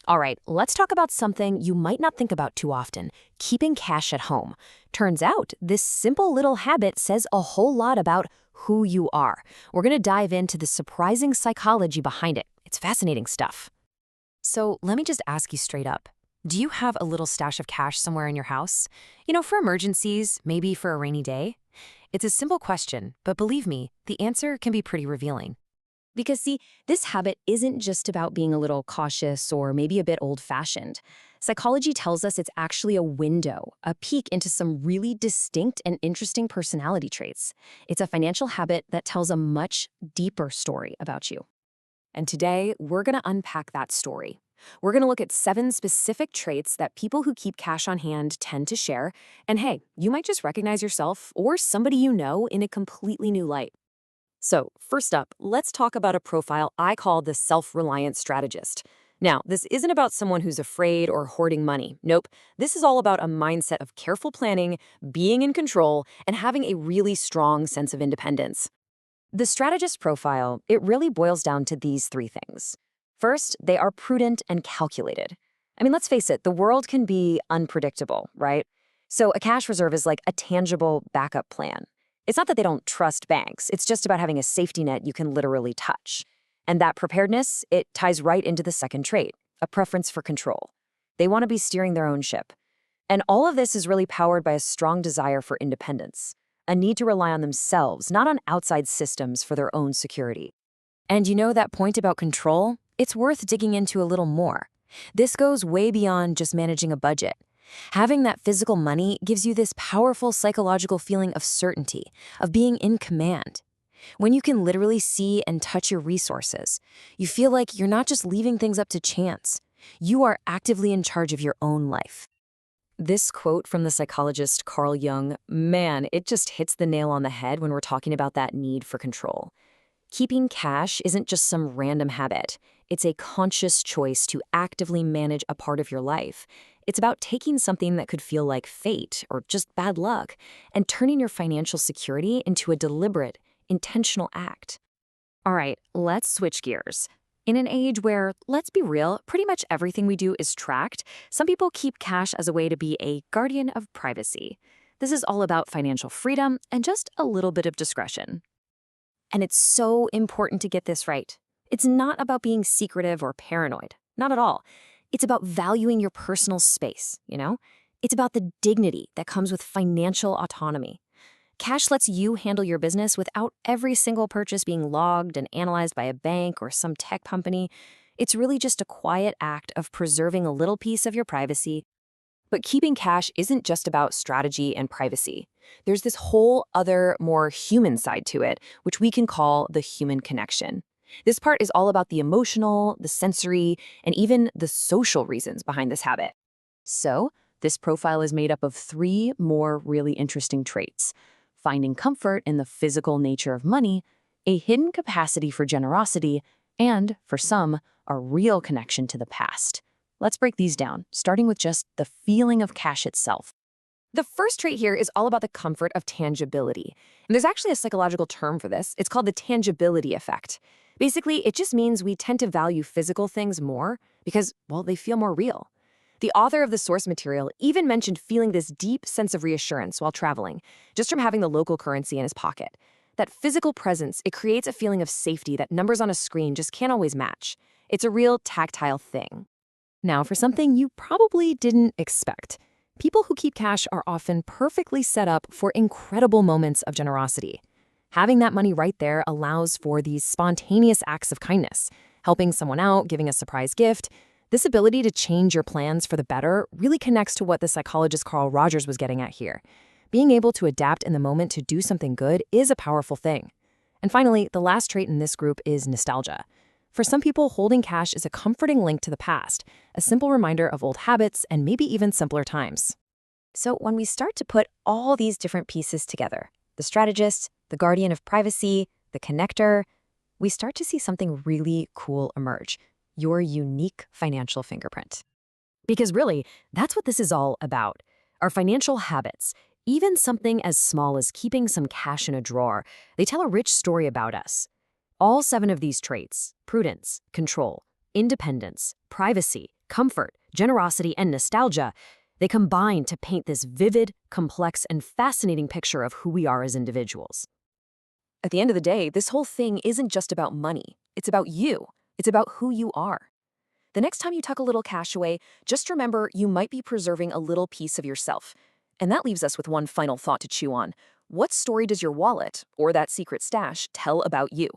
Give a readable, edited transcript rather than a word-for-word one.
All right, let's talk about something you might not think about too often, keeping cash at home. Turns out, this simple little habit says a whole lot about who you are. We're going to dive into the surprising psychology behind it. It's fascinating stuff. So let me just ask you straight up. Do you have a little stash of cash somewhere in your house? For emergencies, maybe for a rainy day? It's a simple question, but believe me, the answer can be pretty revealing. Because see, this habit isn't just about being a little cautious or maybe a bit old-fashioned. Psychology tells us it's actually a window, a peek into some really distinct and interesting personality traits. It's a financial habit that tells a much deeper story about you. And today, we're going to unpack that story. We're going to look at 7 specific traits that people who keep cash on hand tend to share. And hey, you might just recognize yourself or somebody you know in a completely new light. So, first up, let's talk about a profile I call the self-reliant strategist. Now, this isn't about someone who's afraid or hoarding money. Nope. This is all about a mindset of careful planning, being in control, and having a really strong sense of independence. The strategist profile, it really boils down to these 3 things. First, they are prudent and calculated. Let's face it, the world can be unpredictable, right? So a cash reserve is like a tangible backup plan. It's not that they don't trust banks. It's just about having a safety net you can literally touch. And that preparedness, it ties right into the second trait, a preference for control. They want to be steering their own ship. And all of this is really powered by a strong desire for independence, a need to rely on themselves, not on outside systems for their own security. And that point about control? It's worth digging into a little more. This goes way beyond just managing a budget. Having that physical money gives you this powerful psychological feeling of certainty, of being in command. When you can literally see and touch your resources, you feel like you're not just leaving things up to chance. You are actively in charge of your own life. This quote from the psychologist Carl Jung, man, it just hits the nail on the head when we're talking about that need for control. Keeping cash isn't just some random habit. It's a conscious choice to actively manage a part of your life. It's about taking something that could feel like fate or just bad luck and turning your financial security into a deliberate, intentional act. All right, let's switch gears. In an age where, let's be real, pretty much everything we do is tracked, some people keep cash as a way to be a guardian of privacy. This is all about financial freedom and just a little bit of discretion. And it's so important to get this right. It's not about being secretive or paranoid. Not at all. It's about valuing your personal space, It's about the dignity that comes with financial autonomy. Cash lets you handle your business without every single purchase being logged and analyzed by a bank or some tech company. It's really just a quiet act of preserving a little piece of your privacy. But keeping cash isn't just about strategy and privacy. There's this whole other, more human side to it, which we can call the human connection. This part is all about the emotional, the sensory, and even the social reasons behind this habit. So, this profile is made up of 3 more really interesting traits: finding comfort in the physical nature of money, a hidden capacity for generosity, and, for some, a real connection to the past. Let's break these down, starting with just the feeling of cash itself. The first trait here is all about the comfort of tangibility. And there's actually a psychological term for this. It's called the tangibility effect. Basically, it just means we tend to value physical things more because, well, they feel more real. The author of the source material even mentioned feeling this deep sense of reassurance while traveling, just from having the local currency in his pocket. That physical presence, it creates a feeling of safety that numbers on a screen just can't always match. It's a real tactile thing. Now, for something you probably didn't expect. People who keep cash are often perfectly set up for incredible moments of generosity. Having that money right there allows for these spontaneous acts of kindness, helping someone out, giving a surprise gift. This ability to change your plans for the better really connects to what the psychologist Carl Rogers was getting at here. Being able to adapt in the moment to do something good is a powerful thing. And finally, the last trait in this group is nostalgia. For some people, holding cash is a comforting link to the past, a simple reminder of old habits and maybe even simpler times. So when we start to put all these different pieces together, the strategist, the guardian of privacy, the connector, we start to see something really cool emerge: your unique financial fingerprint. Because really, that's what this is all about. Our financial habits, even something as small as keeping some cash in a drawer, they tell a rich story about us. All 7 of these traits, prudence, control, independence, privacy, Comfort, generosity, and nostalgia, they combine to paint this vivid, complex, and fascinating picture of who we are as individuals. At the end of the day, this whole thing isn't just about money. It's about you. It's about who you are. The next time you tuck a little cash away, just remember you might be preserving a little piece of yourself. And that leaves us with one final thought to chew on. What story does your wallet, or that secret stash, tell about you?